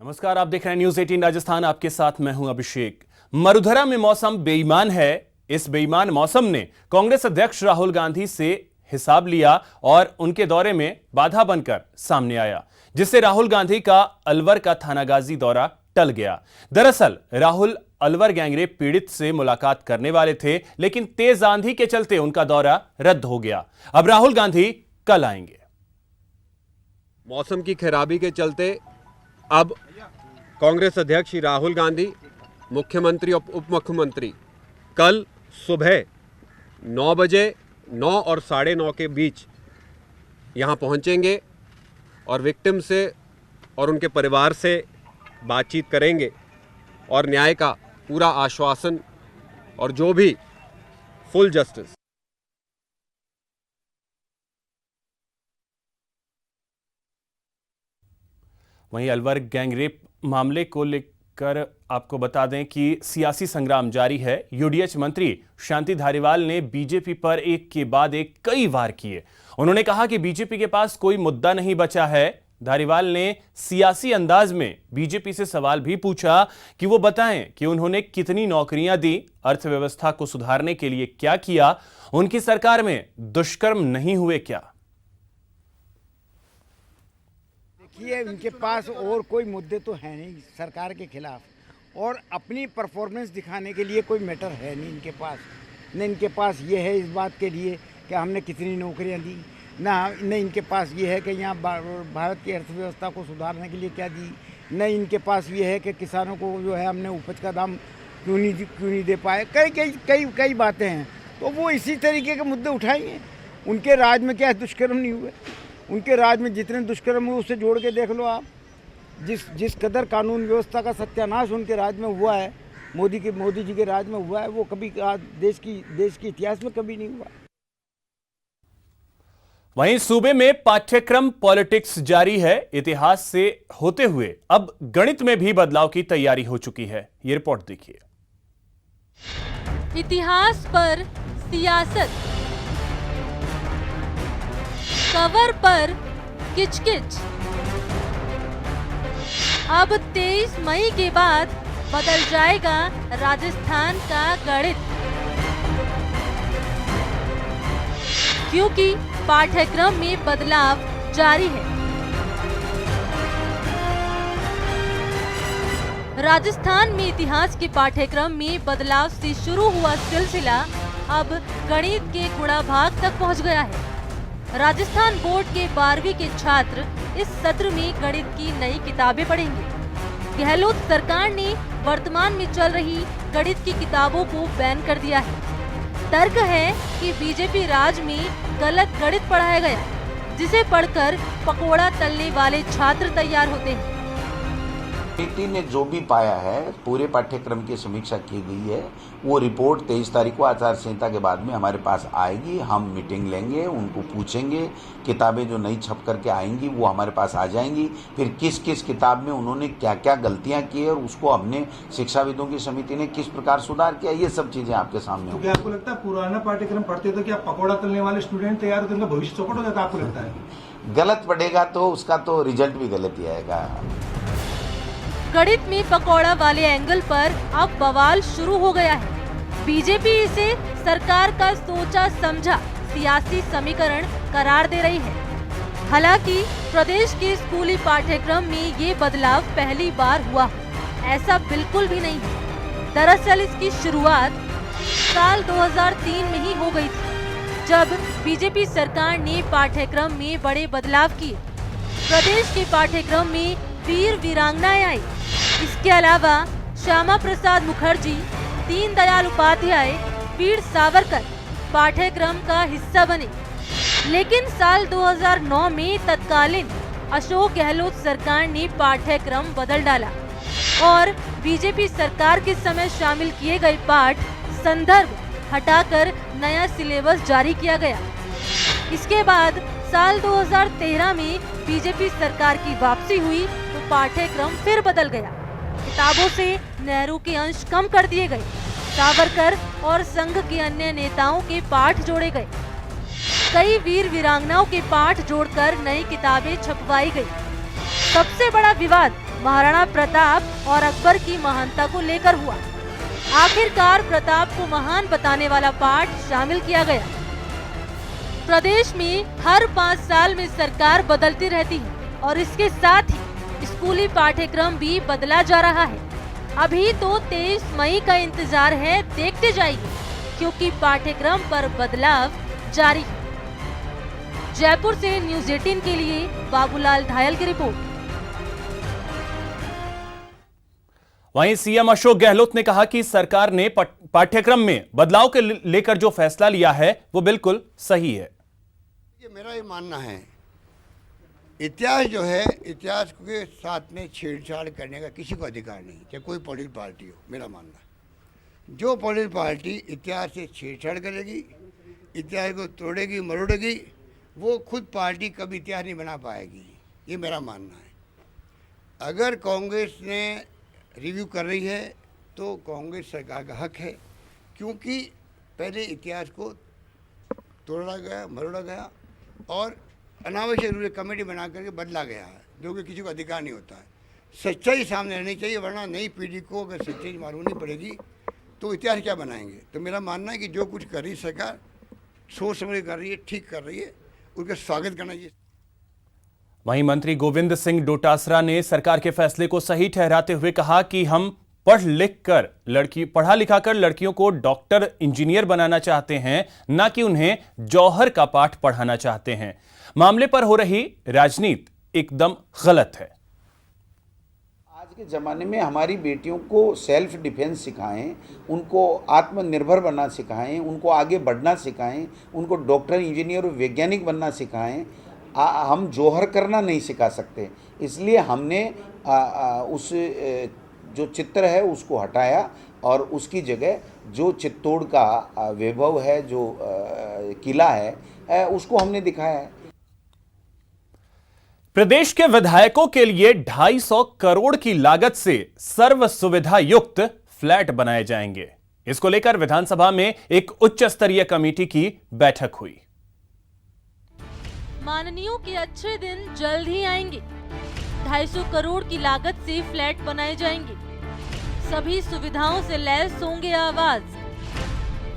नमस्कार, आप देख रहे हैं न्यूज 18 राजस्थान। आपके साथ मैं हूं अभिषेक। मरुधरा में मौसम बेईमान है। इस बेईमान मौसम ने कांग्रेस अध्यक्ष राहुल गांधी से हिसाब लिया और उनके दौरे में बाधा बनकर सामने आया, जिससे राहुल गांधी का अलवर का थानागाजी दौरा टल गया। दरअसल राहुल अलवर गैंगरेप पीड़ित से मुलाकात करने वाले थे, लेकिन तेज आंधी के चलते उनका दौरा रद्द हो गया। अब राहुल गांधी कल आएंगे। मौसम की खराबी के चलते अब कांग्रेस अध्यक्ष श्री राहुल गांधी, मुख्यमंत्री और उप मुख्यमंत्री कल सुबह 9 बजे 9 और 9:30 के बीच यहां पहुंचेंगे और विक्टिम से और उनके परिवार से बातचीत करेंगे और न्याय का पूरा आश्वासन और जो भी फुल जस्टिस। वहीं अलवर गैंगरेप मामले को लेकर आपको बता दें कि सियासी संग्राम जारी है। यूडीएच मंत्री शांति धारीवाल ने बीजेपी पर एक के बाद एक कई वार किए। उन्होंने कहा कि बीजेपी के पास कोई मुद्दा नहीं बचा है। धारीवाल ने सियासी अंदाज में बीजेपी से सवाल भी पूछा कि वो बताएं कि उन्होंने कितनी नौकरियां दी, अर्थव्यवस्था को सुधारने के लिए क्या किया, उनकी सरकार में दुष्कर्म नहीं हुए क्या। देखिए, इनके पास और कोई मुद्दे तो है नहीं सरकार के खिलाफ, और अपनी परफॉर्मेंस दिखाने के लिए कोई मैटर है नहीं इनके पास। न इनके पास ये है इस बात के लिए कि हमने कितनी नौकरियां दी, न इनके पास ये है कि यहाँ भारत की अर्थव्यवस्था को सुधारने के लिए क्या दी, न इनके पास ये है कि किसानों को जो है हमने उपज का दाम क्यों नहीं दे पाए। कई बातें हैं, तो वो इसी तरीके के मुद्दे उठाएंगे। उनके राज में क्या दुष्कर्म नहीं हुए? उनके राज में जितने दुष्कर्म हुए उससे जोड़ के देख लो आप। जिस कदर कानून व्यवस्था का सत्यानाश उनके राज में हुआ है, मोदी जी के राज में हुआ है, वो कभी देश की इतिहास में कभी नहीं हुआ। वहीं सूबे में पाठ्यक्रम पॉलिटिक्स जारी है। इतिहास से होते हुए अब गणित में भी बदलाव की तैयारी हो चुकी है। ये रिपोर्ट देखिए। इतिहास पर सियासत, कवर पर किचकिच। अब 23 मई के बाद बदल जाएगा राजस्थान का गणित, क्योंकि पाठ्यक्रम में बदलाव जारी है। राजस्थान में इतिहास के पाठ्यक्रम में बदलाव से शुरू हुआ सिलसिला अब गणित के गुणाभाग तक पहुंच गया है। राजस्थान बोर्ड के 12वीं के छात्र इस सत्र में गणित की नई किताबें पढ़ेंगे। गहलोत सरकार ने वर्तमान में चल रही गणित की किताबों को बैन कर दिया है। तर्क है कि बीजेपी राज में गलत गणित पढ़ाया गया, जिसे पढ़कर पकोड़ा तलने वाले छात्र तैयार होते हैं। समिति ने जो भी पाया है, पूरे पाठ्यक्रम की समीक्षा की गई है। वो रिपोर्ट 23 तारीख को आचार संहिता के बाद में हमारे पास आएगी। हम मीटिंग लेंगे, उनको पूछेंगे, किताबें जो नई छप करके आएंगी वो हमारे पास आ जाएंगी। फिर किस किस किताब में उन्होंने क्या क्या गलतियां की और उसको हमने शिक्षाविदों की समिति ने किस प्रकार सुधार किया, ये सब चीजें आपके सामने होंगी। क्या आपको लगता है पुराना पाठ्यक्रम पढ़ते तो क्या पकौड़ा तलने वाले स्टूडेंट तैयार होते, उनका भविष्य चौपट हो जाता? आपको लगता है गलत पढ़ेगा तो उसका तो रिजल्ट भी गलत ही आएगा। गणित में पकौड़ा वाले एंगल पर अब बवाल शुरू हो गया है। बीजेपी इसे सरकार का सोचा समझा सियासी समीकरण करार दे रही है। हालांकि प्रदेश के स्कूली पाठ्यक्रम में ये बदलाव पहली बार हुआ, ऐसा बिल्कुल भी नहीं है। दरअसल इसकी शुरुआत साल 2003 में ही हो गई थी, जब बीजेपी सरकार ने पाठ्यक्रम में बड़े बदलाव किए। प्रदेश के पाठ्यक्रम में वीर वीरांगनाएं आई। इसके अलावा श्यामा प्रसाद मुखर्जी, दीनदयाल उपाध्याय, वीर सावरकर पाठ्यक्रम का हिस्सा बने। लेकिन साल 2009 में तत्कालीन अशोक गहलोत सरकार ने पाठ्यक्रम बदल डाला और बीजेपी सरकार के समय शामिल किए गए पाठ संदर्भ हटाकर नया सिलेबस जारी किया गया। इसके बाद साल 2013 में बीजेपी सरकार की वापसी हुई तो पाठ्यक्रम फिर बदल गया। किताबों से नेहरू के अंश कम कर दिए गए, सावरकर और संघ के अन्य नेताओं के पाठ जोड़े गए। कई वीर वीरांगनाओं के पाठ जोड़कर नई किताबें छपवाई गई। सबसे बड़ा विवाद महाराणा प्रताप और अकबर की महानता को लेकर हुआ। आखिरकार प्रताप को महान बताने वाला पाठ शामिल किया गया। प्रदेश में हर 5 साल में सरकार बदलती रहती है और इसके साथ ही स्कूली पाठ्यक्रम भी बदला जा रहा है। अभी तो 23 मई का इंतजार है, देखते जाइए, क्योंकि पाठ्यक्रम पर बदलाव जारी है। जयपुर से न्यूज़ 18 के लिए बाबूलाल धायल की रिपोर्ट। वहीं सीएम अशोक गहलोत ने कहा कि सरकार ने पाठ्यक्रम में बदलाव के लेकर जो फैसला लिया है वो बिल्कुल सही है। ये मेरा ये मानना है, इतिहास जो है, इतिहास के साथ में छेड़छाड़ करने का किसी को अधिकार नहीं, चाहे कोई पॉलिटिकल पार्टी हो। मेरा मानना है जो पॉलिटिकल पार्टी इतिहास से छेड़छाड़ करेगी, इतिहास को तोड़ेगी मरोड़ेगी, वो खुद पार्टी कभी इतिहास नहीं बना पाएगी। ये मेरा मानना है। अगर कांग्रेस ने रिव्यू कर रही है तो कांग्रेस सरकार का हक है, क्योंकि पहले इतिहास को तोड़ा गया, मरोड़ा गया और अनावश्यक रूप से कमेटी बना करके बदला गया है, जो कि किसी को अधिकार नहीं होता है। सच्चाई सामने रहनी चाहिए, वरना नई पीढ़ी को अगर सच्चाई मालूम नहीं पड़ेगी तो इतिहास क्या बनाएंगे। तो मेरा मानना है कि जो कुछ कर रही सरकार सोच समझ कर रही है, ठीक कर रही है, उसका स्वागत करना चाहिए। वहीं मंत्री गोविंद सिंह डोटासरा ने सरकार के फैसले को सही ठहराते हुए कहा कि हम पढ़ा लिखा कर लड़कियों को डॉक्टर इंजीनियर बनाना चाहते हैं, ना कि उन्हें जौहर का पाठ पढ़ाना चाहते हैं। मामले पर हो रही राजनीति एकदम गलत है। आज के ज़माने में हमारी बेटियों को सेल्फ डिफेंस सिखाएं, उनको आत्मनिर्भर बनना सिखाएं, उनको आगे बढ़ना सिखाएं, उनको डॉक्टर इंजीनियर और वैज्ञानिक बनना सिखाएं। हम जौहर करना नहीं सिखा सकते। इसलिए हमने उस जो चित्र है उसको हटाया और उसकी जगह जो चित्तौड़ का वैभव है, जो किला है, उसको हमने दिखाया है। प्रदेश के विधायकों के लिए 250 करोड़ की लागत से सर्व सुविधा युक्त फ्लैट बनाए जाएंगे। इसको लेकर विधानसभा में एक उच्च स्तरीय कमेटी की बैठक हुई। माननीयों के अच्छे दिन जल्द ही आएंगे। 250 करोड़ की लागत से फ्लैट बनाए जाएंगे। सभी सुविधाओं से लैस होंगे आवास।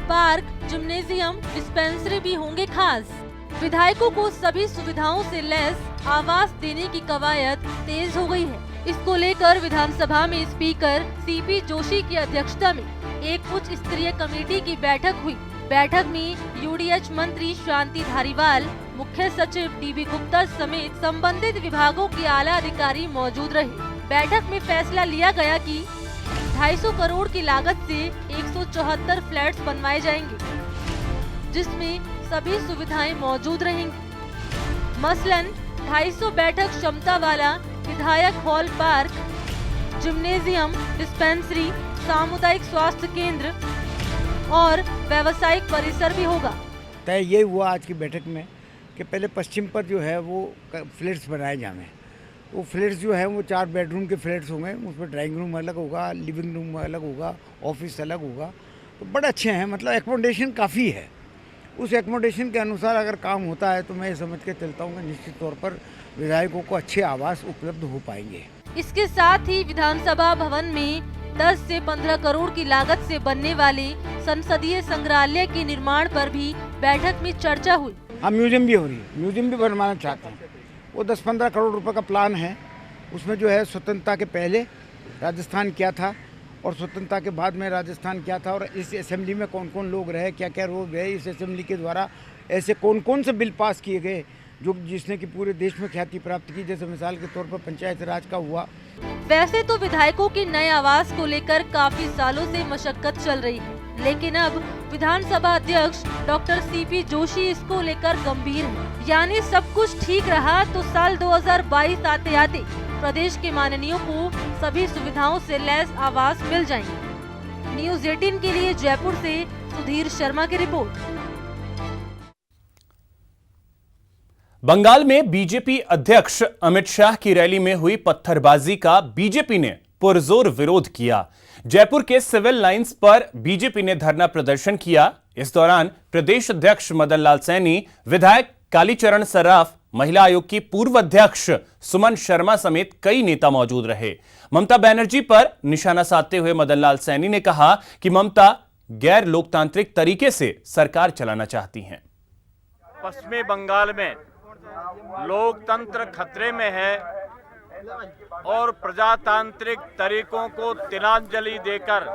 पार्क, जिम्नेजियम, डिस्पेंसरी भी होंगे खास। विधायकों को सभी सुविधाओं से लैस आवास देने की कवायद तेज हो गई है। इसको लेकर विधानसभा में स्पीकर सीपी जोशी की अध्यक्षता में एक उच्च स्तरीय कमेटी की बैठक हुई। बैठक में यूडीएच मंत्री शांति धारीवाल, मुख्य सचिव डीबी गुप्ता समेत संबंधित विभागों के आला अधिकारी मौजूद रहे। बैठक में फैसला लिया गया कि 250 करोड़ की लागत से 174 फ्लैट्स बनवाए जाएंगे, जिसमें सभी सुविधाएं मौजूद रहेंगी। मसलन 250 बैठक क्षमता वाला विधायक हॉल, पार्क, जिम्नेजियम, डिस्पेंसरी, सामुदायिक स्वास्थ्य केंद्र और व्यावसायिक परिसर भी होगा। तय ये हुआ आज की बैठक में कि पहले पश्चिम पर जो है वो फ्लैट्स बनाए जाएं। वो फ्लैट्स जो है वो 4 बेडरूम के फ्लैट्स होंगे, उसमें ड्राइंग रूम अलग होगा, लिविंग रूम अलग होगा, ऑफिस अलग होगा। तो बड़े अच्छे हैं, मतलब एकोमोडेशन काफ़ी है। उस एकोमोडेशन के अनुसार अगर काम होता है तो मैं समझ के चलता हूँ कि निश्चित तौर पर विधायकों को अच्छे आवास उपलब्ध हो पाएंगे। इसके साथ ही विधानसभा भवन में 10 से 15 करोड़ की लागत से बनने वाले संसदीय संग्रहालय के निर्माण पर भी बैठक में चर्चा हुई। हाँ, म्यूजियम भी हो रही है, म्यूजियम भी बनवाना चाहते हैं। वो 10-15 करोड़ रुपए का प्लान है। उसमें जो है स्वतंत्रता के पहले राजस्थान क्या था और स्वतंत्रता के बाद में राजस्थान क्या था, और इस असेंबली में कौन कौन लोग रहे, क्या क्या लोग रहे, इस असेंबली के द्वारा ऐसे कौन कौन से बिल पास किए गए जो जिसने कि पूरे देश में ख्याति प्राप्त की। जैसे मिसाल के तौर पर पंचायत राज का हुआ। वैसे तो विधायकों के नए आवास को लेकर काफी सालों से मशक्कत चल रही है, लेकिन अब विधानसभा अध्यक्ष डॉक्टर सीपी जोशी इसको लेकर गंभीर है। यानी सब कुछ ठीक रहा तो साल 2022 आते आते प्रदेश के माननीयों को सभी सुविधाओं से लैस आवास मिल जाएंगे। न्यूज़ 18 के लिए जयपुर से सुधीर शर्मा की रिपोर्ट। बंगाल में बीजेपी अध्यक्ष अमित शाह की रैली में हुई पत्थरबाजी का बीजेपी ने पुरजोर विरोध किया। जयपुर के सिविल लाइंस पर बीजेपी ने धरना प्रदर्शन किया। इस दौरान प्रदेश अध्यक्ष मदन लाल सैनी, विधायक कालीचरण सर्राफ, महिला आयोग की पूर्व अध्यक्ष सुमन शर्मा समेत कई नेता मौजूद रहे। ममता बनर्जी पर निशाना साधते हुए मदन लाल सैनी ने कहा कि ममता गैर लोकतांत्रिक तरीके से सरकार चलाना चाहती हैं। पश्चिमी बंगाल में लोकतंत्र खतरे में है और प्रजातांत्रिक तरीकों को तिलांजलि देकर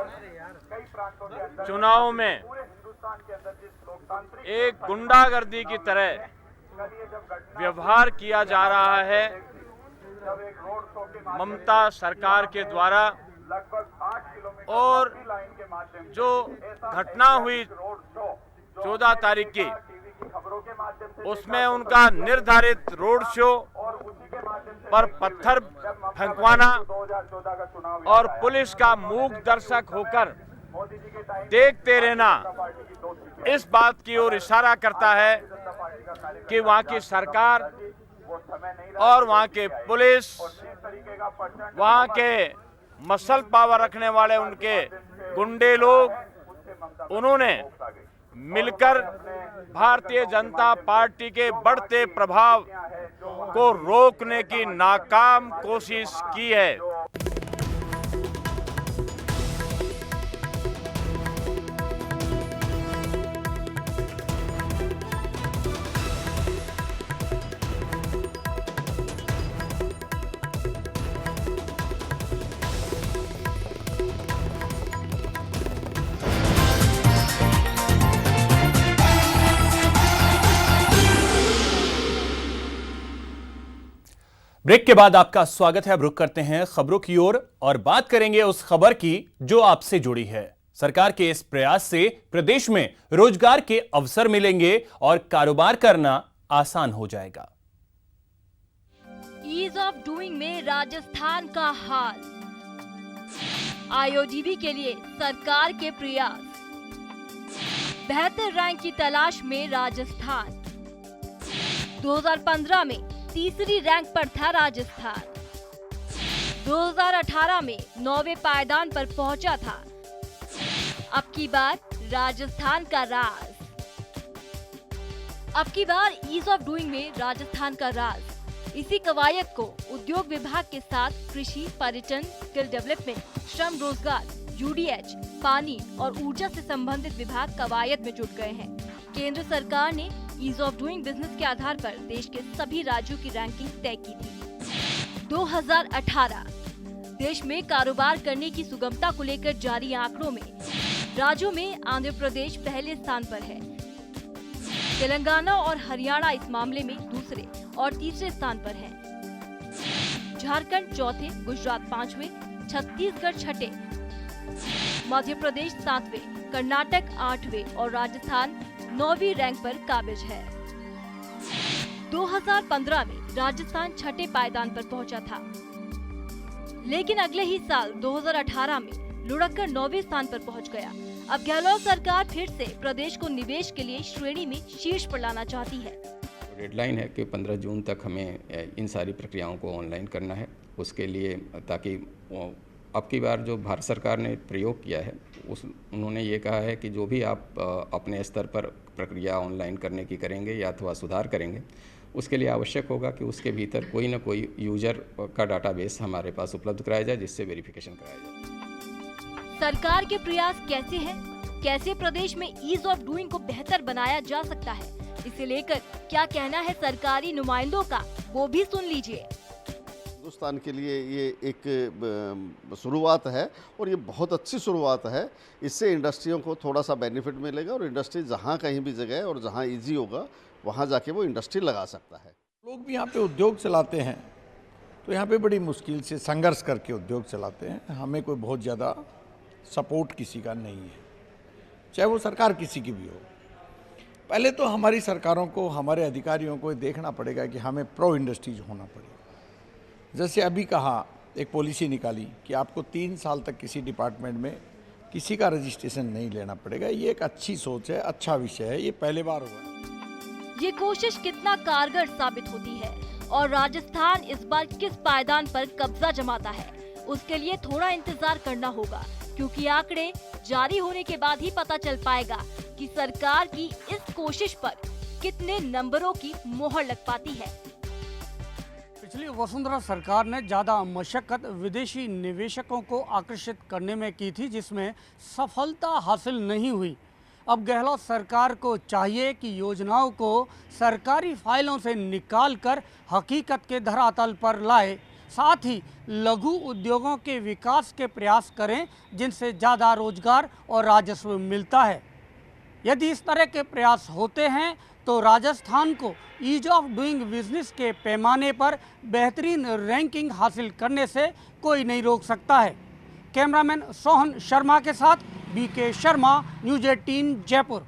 चुनाव में एक गुंडागर्दी की तरह व्यवहार किया जा रहा है। ममता सरकार के द्वारा और जो घटना हुई 14 तारीख की, उसमें उनका निर्धारित रोड शो पर पत्थर फेंकवाना और पुलिस का मूक दर्शक होकर देखते रहना इस बात की ओर इशारा करता है कि वहां की सरकार और वहां के पुलिस, वहां के मसल पावर रखने वाले उनके गुंडे लोग, उन्होंने मिलकर भारतीय जनता पार्टी के बढ़ते प्रभाव को रोकने की नाकाम कोशिश की है। ब्रेक के बाद आपका स्वागत है। अब रुक करते हैं खबरों की ओर और बात करेंगे उस खबर की जो आपसे जुड़ी है। सरकार के इस प्रयास से प्रदेश में रोजगार के अवसर मिलेंगे और कारोबार करना आसान हो जाएगा। ईज ऑफ डूइंग में राजस्थान का हाल, आईओडीबी के लिए सरकार के प्रयास, बेहतर रैंक की तलाश में राजस्थान। 2015 में तीसरी रैंक पर था राजस्थान, 2018 में 9वें पायदान पर पहुंचा था। अब की बार राजस्थान का राज, अब की बार ईज ऑफ डूइंग में राजस्थान का राज। इसी कवायद को उद्योग विभाग के साथ कृषि, पर्यटन, स्किल डेवलपमेंट, श्रम रोजगार, यूडीएच, पानी और ऊर्जा से संबंधित विभाग कवायद में जुट गए हैं। केंद्र सरकार ने ईज ऑफ डूइंग बिजनेस के आधार पर देश के सभी राज्यों की रैंकिंग तय की थी। 2018 देश में कारोबार करने की सुगमता को लेकर जारी आंकड़ों में राज्यों में आंध्र प्रदेश पहले स्थान पर है। तेलंगाना और हरियाणा इस मामले में दूसरे और तीसरे स्थान पर है। झारखंड चौथे, गुजरात पांचवें, छत्तीसगढ़ छठे, मध्य प्रदेश सातवें, कर्नाटक आठवें और राजस्थान 9वीं रैंक पर काबिज है। 2015 में राजस्थान छठे पायदान पर पहुंचा था, लेकिन अगले ही साल 2018 में लुढ़ककर 9वें स्थान पर पहुंच गया। अब गहलोत सरकार फिर से प्रदेश को निवेश के लिए श्रेणी में शीर्ष पर लाना चाहती है। डेडलाइन है कि 15 जून तक हमें इन सारी प्रक्रियाओं को ऑनलाइन करना है। उसके लिए ताकि अब की बार जो भारत सरकार ने प्रयोग किया है उन्होंने ये कहा है कि जो भी आप अपने स्तर पर प्रक्रिया ऑनलाइन करने की करेंगे या अथवा सुधार करेंगे, उसके लिए आवश्यक होगा कि उसके भीतर कोई ना कोई यूजर का डाटाबेस हमारे पास उपलब्ध कराया जाए, जिससे वेरिफिकेशन कराया जाए। सरकार के प्रयास कैसे हैं? कैसे प्रदेश में ईज ऑफ डूइंग को बेहतर बनाया जा सकता है? इसे लेकर क्या कहना है सरकारी नुमाइंदों का, वो भी सुन लीजिए। हिंदुस्तान के लिए ये एक शुरुआत है और ये बहुत अच्छी शुरुआत है। इससे इंडस्ट्रियों को थोड़ा सा बेनिफिट मिलेगा और इंडस्ट्री जहाँ कहीं भी जगह और जहाँ इजी होगा वहाँ जाके वो इंडस्ट्री लगा सकता है। लोग भी यहाँ पे उद्योग चलाते हैं तो यहाँ पे बड़ी मुश्किल से संघर्ष करके उद्योग चलाते हैं। हमें कोई बहुत ज़्यादा सपोर्ट किसी का नहीं है, चाहे वो सरकार किसी की भी हो। पहले तो हमारी सरकारों को, हमारे अधिकारियों को देखना पड़ेगा कि हमें प्रो इंडस्ट्रीज होना पड़ेगा। जैसे अभी कहा, एक पॉलिसी निकाली कि आपको 3 साल तक किसी डिपार्टमेंट में किसी का रजिस्ट्रेशन नहीं लेना पड़ेगा। ये एक अच्छी सोच है, अच्छा विषय है, ये पहले बार हुआ। ये कोशिश कितना कारगर साबित होती है और राजस्थान इस बार किस पायदान पर कब्जा जमाता है, उसके लिए थोड़ा इंतजार करना होगा, क्योंकि आंकड़े जारी होने के बाद ही पता चल पाएगा कि सरकार की इस कोशिश पर कितने नंबरों की मोहर लग पाती है। पिछली वसुंधरा सरकार ने ज़्यादा मशक्कत विदेशी निवेशकों को आकर्षित करने में की थी, जिसमें सफलता हासिल नहीं हुई। अब गहलोत सरकार को चाहिए कि योजनाओं को सरकारी फाइलों से निकालकर हकीकत के धरातल पर लाए, साथ ही लघु उद्योगों के विकास के प्रयास करें जिनसे ज़्यादा रोजगार और राजस्व मिलता है। यदि इस तरह के प्रयास होते हैं तो राजस्थान को ईज ऑफ डूइंग बिजनेस के पैमाने पर बेहतरीन रैंकिंग हासिल करने से कोई नहीं रोक सकता है। कैमरामैन सोहन शर्मा के साथ बीके शर्मा, न्यूज़ 18 जयपुर।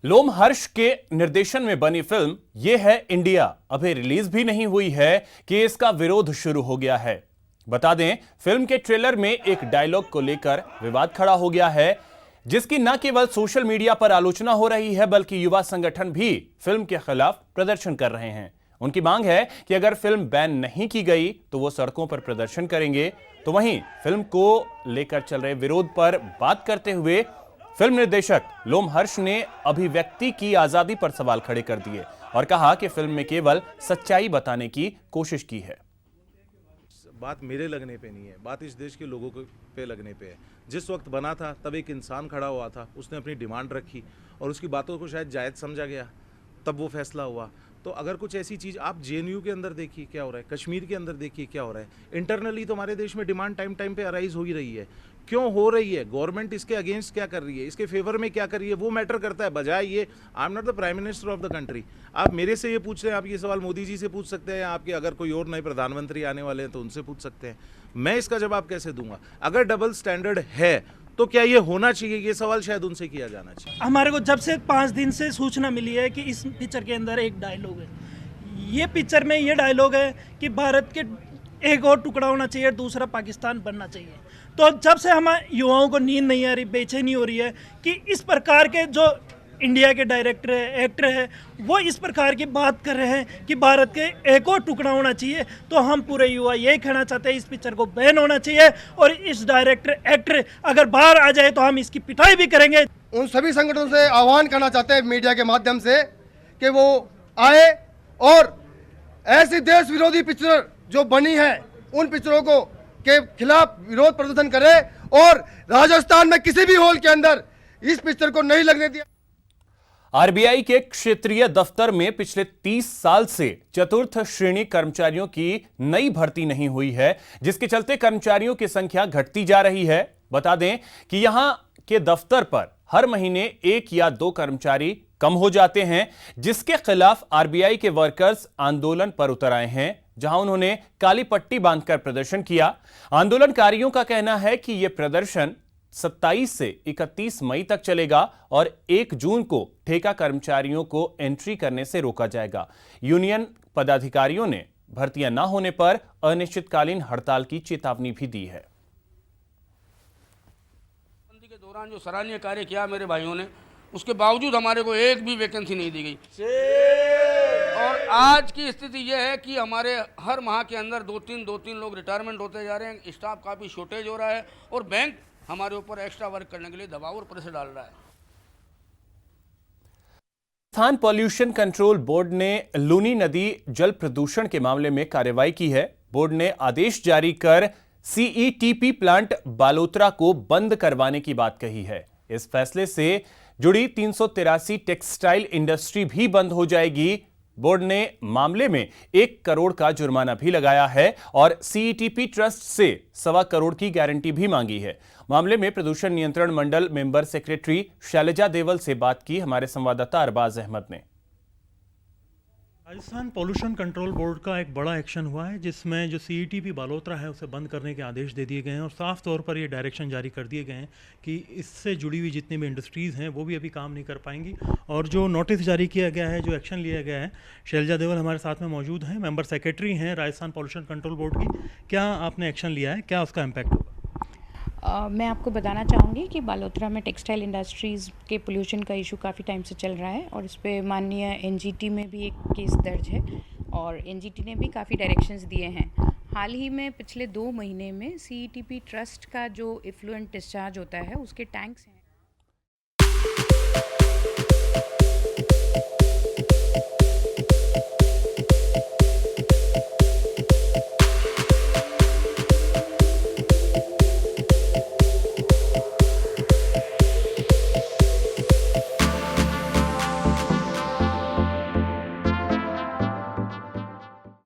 लोमहर्ष के निर्देशन में बनी फिल्म ये है इंडिया अभी रिलीज भी नहीं हुई है कि इसका विरोध शुरू हो गया है। बता दें, फिल्म के ट्रेलर में एक डायलॉग को लेकर विवाद खड़ा हो गया है, जिसकी न केवल सोशल मीडिया पर आलोचना हो रही है बल्कि युवा संगठन भी फिल्म के खिलाफ प्रदर्शन कर रहे हैं। उनकी मांग है कि अगर फिल्म बैन नहीं की गई तो वो सड़कों पर प्रदर्शन करेंगे। तो वहीं फिल्म को लेकर चल रहे विरोध पर बात करते हुए फिल्म निर्देशक लोमहर्ष ने अभिव्यक्ति की आजादी पर सवाल खड़े कर दिए और कहा कि फिल्म में केवल सच्चाई बताने की कोशिश की है। बात मेरे लगने पे नहीं है, बात इस देश के लोगों पे लगने पे है। जिस वक्त बना था तब एक इंसान खड़ा हुआ था, उसने अपनी डिमांड रखी और उसकी बातों को शायद जायज़ समझा गया, तब वो फैसला हुआ। तो अगर कुछ ऐसी चीज़ आप जेएनयू के अंदर देखिए क्या हो रहा है, कश्मीर के अंदर देखिए क्या हो रहा है, इंटरनली तो हमारे देश में डिमांड टाइम टाइम पे अराइज हो ही रही है। क्यों हो रही है, गवर्नमेंट इसके अगेंस्ट क्या कर रही है, इसके फेवर में क्या कर रही है, वो मैटर करता है। बजाय ये I am not the prime minister of the country, आप मेरे से ये पूछ रहे हैं, आप ये सवाल मोदी जी से पूछ सकते हैं, आपके अगर कोई और नए प्रधानमंत्री आने वाले हैं तो उनसे पूछ सकते हैं। मैं इसका जवाब कैसे दूंगा? अगर डबल स्टैंडर्ड है तो क्या ये होना चाहिए, ये सवाल शायद उनसे किया जाना चाहिए। हमारे को जब से 5 दिन से सूचना मिली है कि इस पिक्चर के अंदर एक डायलॉग है, ये पिक्चर में ये डायलॉग है कि भारत के एक और टुकड़ा होना चाहिए, दूसरा पाकिस्तान बनना चाहिए। तो जब से हमारे युवाओं को नींद नहीं आ रही, बेचैनी हो रही है कि इस प्रकार के जो इंडिया के डायरेक्टर है, एक्टर है, वो इस प्रकार की बात कर रहे हैं कि भारत के एक और टुकड़ा होना चाहिए, तो हम पूरे युवा यही कहना चाहते हैं इस पिक्चर को बैन होना चाहिए और इस डायरेक्टर एक्टर अगर बाहर आ जाए तो हम इसकी पिटाई भी करेंगे। उन सभी संगठनों से आह्वान करना चाहते हैं मीडिया के माध्यम से कि वो आए और ऐसी देश विरोधी पिक्चर जो बनी है उन पिक्चरों को के खिलाफ विरोध प्रदर्शन करें और राजस्थान में किसी भी हॉल के अंदर इस पिक्चर को नहीं लगने दिया। आरबीआई के क्षेत्रीय दफ्तर में पिछले 30 साल से चतुर्थ श्रेणी कर्मचारियों की नई भर्ती नहीं हुई है, जिसके चलते कर्मचारियों की संख्या घटती जा रही है। बता दें कि यहां के दफ्तर पर हर महीने 1 या 2 कर्मचारी कम हो जाते हैं, जिसके खिलाफ आरबीआई के वर्कर्स आंदोलन पर उतर आए हैं, जहां उन्होंने काली पट्टी बांधकर प्रदर्शन किया। आंदोलनकारियों का कहना है कि यह प्रदर्शन 27 से 31 मई तक चलेगा और 1 जून को ठेका कर्मचारियों को एंट्री करने से रोका जाएगा। यूनियन पदाधिकारियों ने भर्तियां न होने पर अनिश्चितकालीन हड़ताल की चेतावनी भी दी है। के दौरान जो सराहनीय कार्य किया मेरे भाइयों ने, उसके बावजूद हमारे को एक भी वैकेंसी नहीं दी गई और आज की स्थिति यह है कि हमारे हर माह के अंदर 2-3 लोग रिटायरमेंट होते जा रहे हैं, स्टाफ काफ़ी शॉर्टेज हो रहा है और बैंक हमारे ऊपर एक्स्ट्रा वर्क करने के लिए दबाव और प्रेशर डाल रहा है। राजस्थान पॉल्यूशन कंट्रोल बोर्ड ने लूनी नदी जल प्रदूषण के मामले में कार्रवाई की है। बोर्ड ने आदेश जारी कर सीईटीपी प्लांट बालोतरा को बंद करवाने की बात कही है। इस फैसले से जुड़ी 383 टेक्सटाइल इंडस्ट्री भी बंद हो जाएगी। बोर्ड ने मामले में 1 करोड़ का जुर्माना भी लगाया है और सीईटीपी ट्रस्ट से 1.25 करोड़ की गारंटी भी मांगी है। मामले में प्रदूषण नियंत्रण मंडल मेंबर सेक्रेटरी शैलजा देवल से बात की हमारे संवाददाता अरबाज अहमद ने। राजस्थान पॉल्यूशन कंट्रोल बोर्ड का एक बड़ा एक्शन हुआ है, जिसमें जो सीईटीपी बालोतरा है उसे बंद करने के आदेश दे दिए गए हैं और साफ तौर पर ये डायरेक्शन जारी कर दिए गए हैं कि इससे जुड़ी हुई जितनी भी इंडस्ट्रीज़ हैं वो भी अभी काम नहीं कर पाएंगी। और जो नोटिस जारी किया गया है, जो एक्शन लिया गया है, शैलजा देवल हमारे साथ में मौजूद हैं, मेंबर सेक्रेटरी हैं राजस्थान पॉल्यूशन कंट्रोल बोर्ड की। क्या आपने एक्शन लिया है, क्या उसका इम्पैक्ट होगा? मैं आपको बताना चाहूँगी कि बालोतरा में टेक्सटाइल इंडस्ट्रीज़ के पोल्यूशन का इशू काफ़ी टाइम से चल रहा है और इस पर माननीय एनजीटी में भी एक केस दर्ज है और एनजीटी ने भी काफ़ी डायरेक्शंस दिए हैं। हाल ही में पिछले 2 महीने में सीईटीपी ट्रस्ट का जो इफ्लुएंट डिस्चार्ज होता है उसके टैंक्स हैं